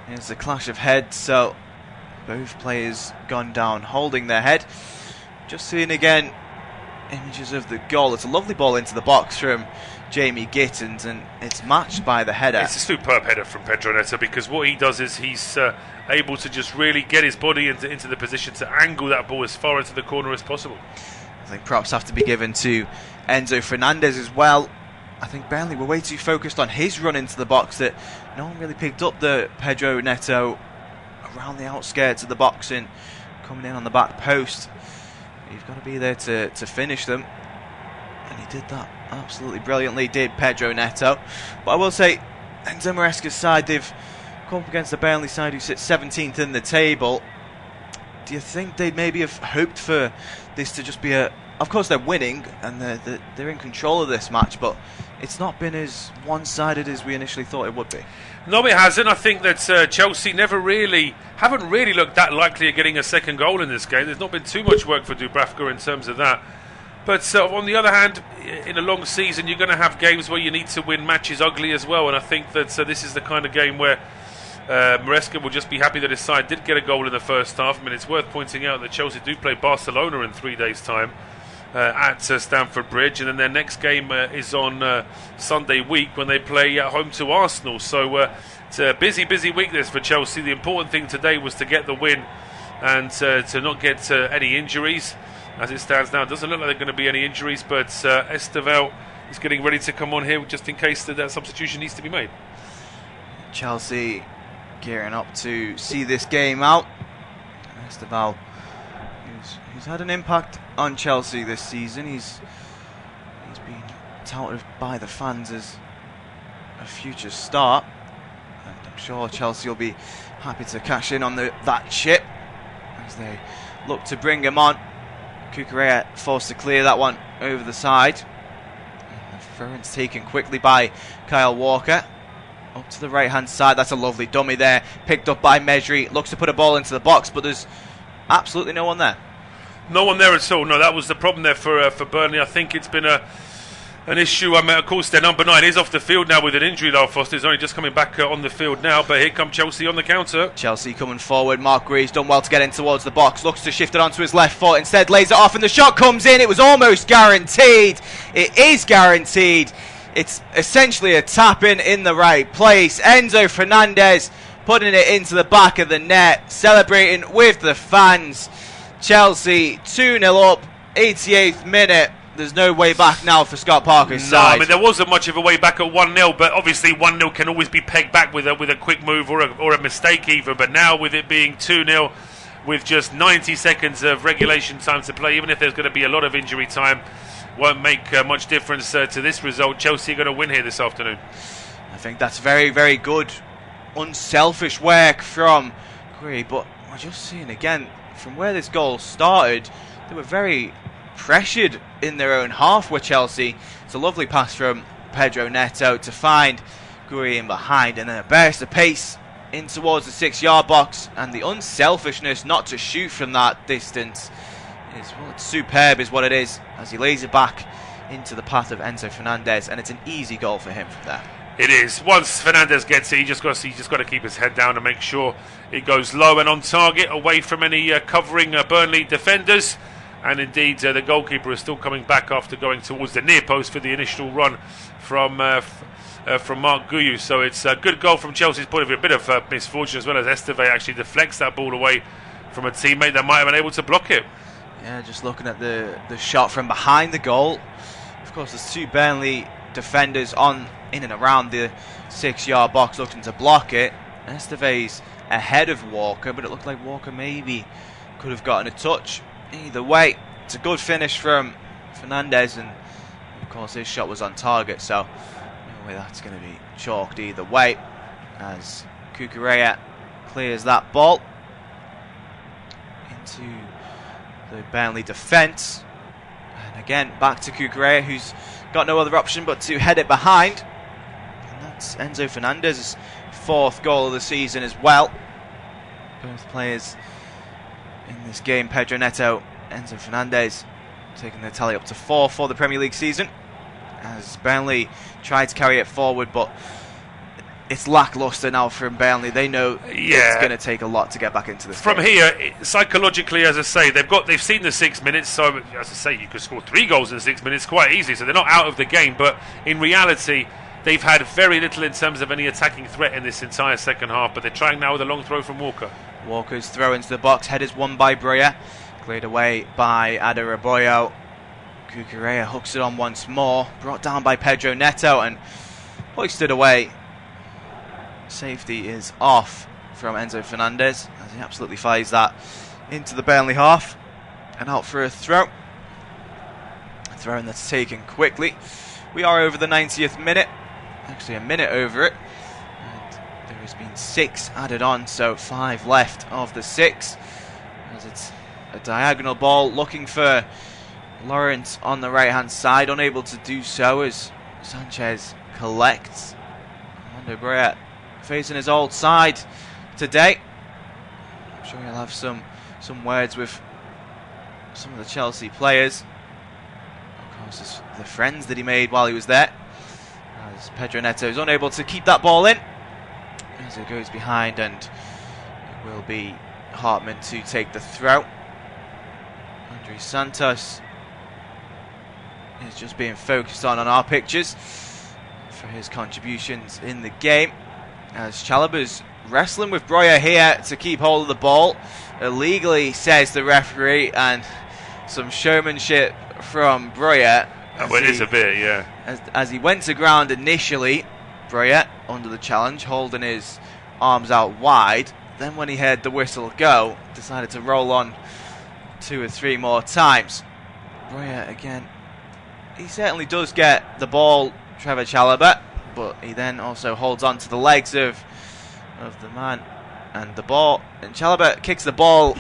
It's a clash of heads, so both players gone down holding their head. Just seeing again images of the goal. It's a lovely ball into the box from Jamie Gittins, and it's matched by the header. It's a superb header from Pedro Neto, because what he does is he's able to just really get his body into the position to angle that ball as far into the corner as possible. I think props have to be given to Enzo Fernandez as well. I think Burnley were way too focused on his run into the box that no one really picked up the Pedro Neto around the outskirts of the box and coming in on the back post. You've got to be there to finish them, and he did that absolutely brilliantly, did Pedro Neto. But I will say, Enzo Maresca's side, they've come up against the Burnley side who sits 17th in the table. Do you think they'd maybe have hoped for this to just be a... Of course they're winning and they're in control of this match, but it's not been as one-sided as we initially thought it would be. No, it hasn't. I think that Chelsea haven't really looked that likely at getting a second goal in this game. There's not been too much work for Dubravka in terms of that. But on the other hand, in a long season, you're going to have games where you need to win matches ugly as well. And I think that this is the kind of game where Maresca will just be happy that his side did get a goal in the first half. I mean, it's worth pointing out that Chelsea do play Barcelona in 3 days' time at Stamford Bridge, and then their next game is on Sunday week when they play at home to Arsenal. So it's a busy week this for Chelsea. The important thing today was to get the win and to not get any injuries. As it stands now, it doesn't look like there are going to be any injuries, but Esteval is getting ready to come on here just in case that substitution needs to be made. Chelsea gearing up to see this game out. Esteval, who's He's had an impact on Chelsea this season. He's been touted by the fans as a future star, and I'm sure Chelsea will be happy to cash in on that chip as they look to bring him on. Cucurella forced to clear that one over the side. And the throw-in's taken quickly by Kyle Walker. Up to the right-hand side. That's a lovely dummy there. Picked up by Mesri. Looks to put a ball into the box, but there's absolutely no one there. No one there at all. No, that was the problem there for Burnley. I think it's been an issue. Of course, their number 9 is off the field now with an injury, though. Foster's only just coming back on the field now, but here come Chelsea on the counter. Chelsea coming forward. Mark Greaves done well to get in towards the box. Looks to shift it onto his left foot. Instead, lays it off, and the shot comes in. It was almost guaranteed. It is guaranteed. It's essentially a tap in the right place. Enzo Fernandez putting it into the back of the net, celebrating with the fans. Chelsea 2-0 up, 88th minute. There's no way back now for Scott Parker's side. No, I mean, there wasn't much of a way back at 1-0, but obviously 1-0 can always be pegged back with a quick move or a mistake even. But now with it being 2-0 with just 90 seconds of regulation time to play, even if there's going to be a lot of injury time, won't make much difference to this result. Chelsea are going to win here this afternoon. I think that's very, very good, unselfish work from Gray. But we're just seeing again, from where this goal started, they were very pressured in their own half with Chelsea. It's a lovely pass from Pedro Neto to find Gouiri in behind, and then a burst of pace in towards the 6-yard box, and the unselfishness not to shoot from that distance is, well, it's superb is what it is, as he lays it back into the path of Enzo Fernandez, and it's an easy goal for him from there. It is. Once Fernandez gets it, he just got to keep his head down and make sure it goes low and on target, away from any covering Burnley defenders. And indeed, the goalkeeper is still coming back after going towards the near post for the initial run from Mark Guyu. So it's a good goal from Chelsea's point of view. A bit of misfortune as well, as Esteve actually deflects that ball away from a teammate that might have been able to block it. Yeah, just looking at the shot from behind the goal. Of course, there's two Burnley defenders in and around the 6-yard box looking to block it. Esteve's ahead of Walker, but it looked like Walker maybe could have gotten a touch. Either way, it's a good finish from Fernandez, and of course his shot was on target, so no way that's going to be chalked either way, as Cucurella clears that ball into the Burnley defence. And again, back to Cucurella, who's got no other option but to head it behind. And that's Enzo Fernandez's 4th goal of the season as well. Both players in this game, Pedro Neto, Enzo Fernandez, taking their tally up to 4 for the Premier League season, as Burnley tried to carry it forward, but it's lacklustre now from Burnley. They know it's going to take a lot to get back into this from game. Here, psychologically, as I say, they've seen the 6 minutes, so as I say, you could score 3 goals in 6 minutes quite easily, so they're not out of the game, but in reality they've had very little in terms of any attacking threat in this entire second half. But they're trying now with a long throw from Walker. Walker's throw into the box, headers won by Breuer, cleared away by Adebayo. Cucurella hooks it on once more, brought down by Pedro Neto and hoisted away. Safety is off from Enzo Fernandez, as he absolutely fires that into the Burnley half and out for a throw. A throw that's taken quickly. We are over the 90th minute, actually a minute over it. There has been 6 added on, so 5 left of the 6. As it's a diagonal ball looking for Lawrence on the right hand side, unable to do so as Sanchez collects. Armando Breuer facing his old side today. I'm sure he'll have some words with some of the Chelsea players. Of course, the friends that he made while he was there. As Pedro Neto is unable to keep that ball in, as it goes behind, and it will be Hartman to take the throw. Andre Santos is just being focused on our pictures for his contributions in the game, as Chalobah's wrestling with Breuer here to keep hold of the ball illegally, says the referee, and some showmanship from Breuer. Well, it is a bit, yeah. As he went to ground initially, Breuer under the challenge, holding his arms out wide. Then when he heard the whistle go, decided to roll on 2 or 3 more times. Breuer again. He certainly does get the ball, Trevor Chalobah, but he then also holds on to the legs of the man and the ball. And Chalobah kicks the ball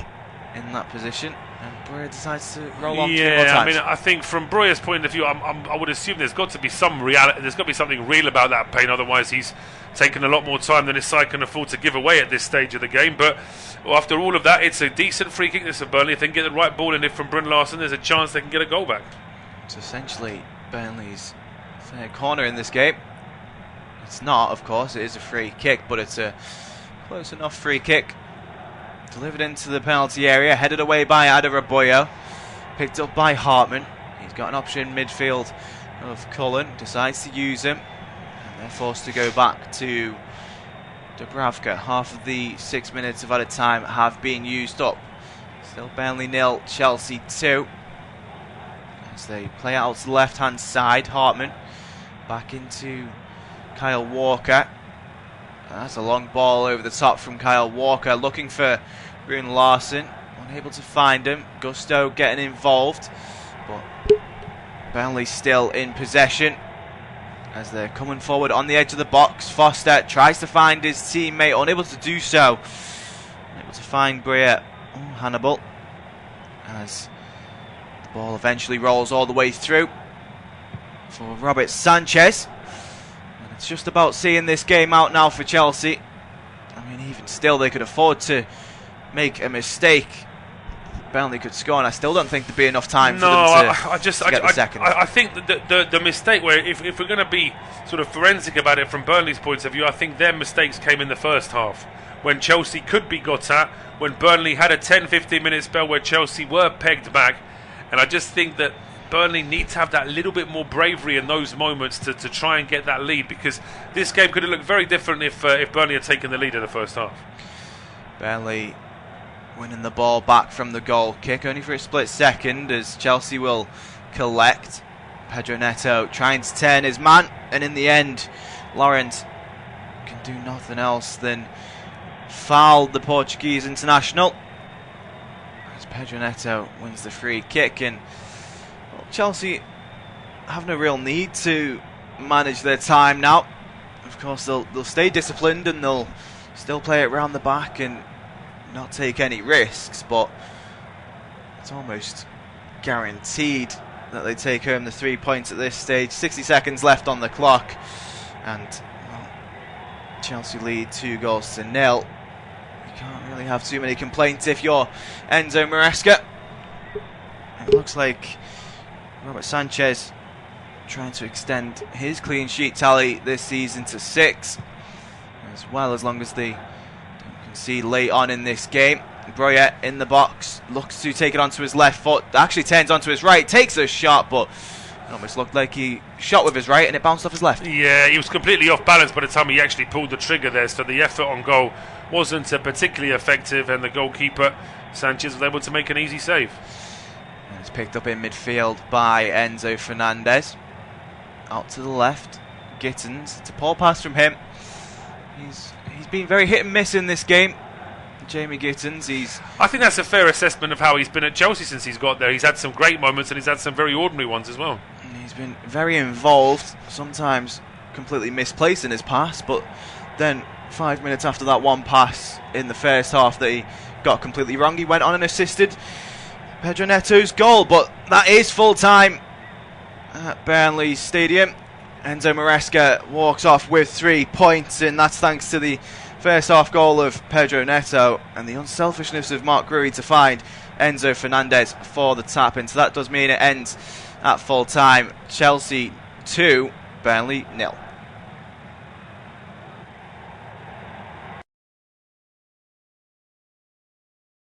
in that position, and Breuer decides to roll on 2 more times. I mean, I think from Breuer's point of view, I would assume there's got to be some reality. There's got to be something real about that pain. Otherwise, he's taken a lot more time than his side can afford to give away at this stage of the game. But after all of that, it's a decent free kick. This is Burnley. If they can get the right ball in it from Bryn Larsen, there's a chance they can get a goal back. It's essentially Burnley's third corner in this game. It's not, of course, it is a free kick, but it's a close enough free kick. Delivered into the penalty area, headed away by Adebayo, picked up by Hartman. He's got an option midfield of Cullen, decides to use him, and they're forced to go back to Dubravka. Half of the 6 minutes of added time have been used up. Still Burnley 0, Chelsea 2. As they play out to the left-hand side, Hartman back into Kyle Walker. That's a long ball over the top from Kyle Walker, looking for Bryn Larsen, unable to find him. Gusto getting involved, but Burnley still in possession as they're coming forward on the edge of the box. Foster tries to find his teammate, unable to do so. Unable to find Breuer. Hannibal, as the ball eventually rolls all the way through for Robert Sanchez. And it's just about seeing this game out now for Chelsea. I mean, even still, they could afford to make a mistake. Burnley could score, and I still don't think there'd be enough time for them to get the second. I think that the mistake, where if we're going to be sort of forensic about it from Burnley's point of view, I think their mistakes came in the first half, when Chelsea could be got at, when Burnley had a 10-15 minute spell where Chelsea were pegged back. And I just think that Burnley need to have that little bit more bravery in those moments to try and get that lead, because this game could have looked very different if Burnley had taken the lead in the first half. Burnley winning the ball back from the goal kick, only for a split second, as Chelsea will collect. Pedro Neto trying to turn his man, and in the end, Laurent can do nothing else than foul the Portuguese international, as Pedro Neto wins the free kick. And well, Chelsea have no real need to manage their time now. Of course, they'll stay disciplined, and they'll still play it round the back and not take any risks, but it's almost guaranteed that they take home the 3 points at this stage. 60 seconds left on the clock, and well, Chelsea lead 2-0. You can't really have too many complaints if you're Enzo Maresca. It looks like Robert Sanchez trying to extend his clean sheet tally this season to 6, as well, as long as they see late on in this game. Breuer in the box, looks to take it onto his left foot, actually turns onto his right, takes a shot, but it almost looked like he shot with his right and it bounced off his left. Yeah, he was completely off balance by the time he actually pulled the trigger there, so the effort on goal wasn't particularly effective, and the goalkeeper Sanchez was able to make an easy save. And it's picked up in midfield by Enzo Fernandez. Out to the left, Gittins, it's a poor pass from him. He's been very hit and miss in this game, Jamie Gittins. I think that's a fair assessment of how he's been at Chelsea since he's got there. He's had some great moments, and he's had some very ordinary ones as well. And he's been very involved, sometimes completely misplaced in his pass, but then 5 minutes after that one pass in the first half that he got completely wrong, he went on and assisted Pedro Neto's goal. But that is full time at Burnley Stadium. Enzo Maresca walks off with 3 points, and that's thanks to the first half goal of Pedro Neto and the unselfishness of Mark Gruy to find Enzo Fernandez for the tap in. So that does mean it ends at full time. Chelsea 2, Burnley 0.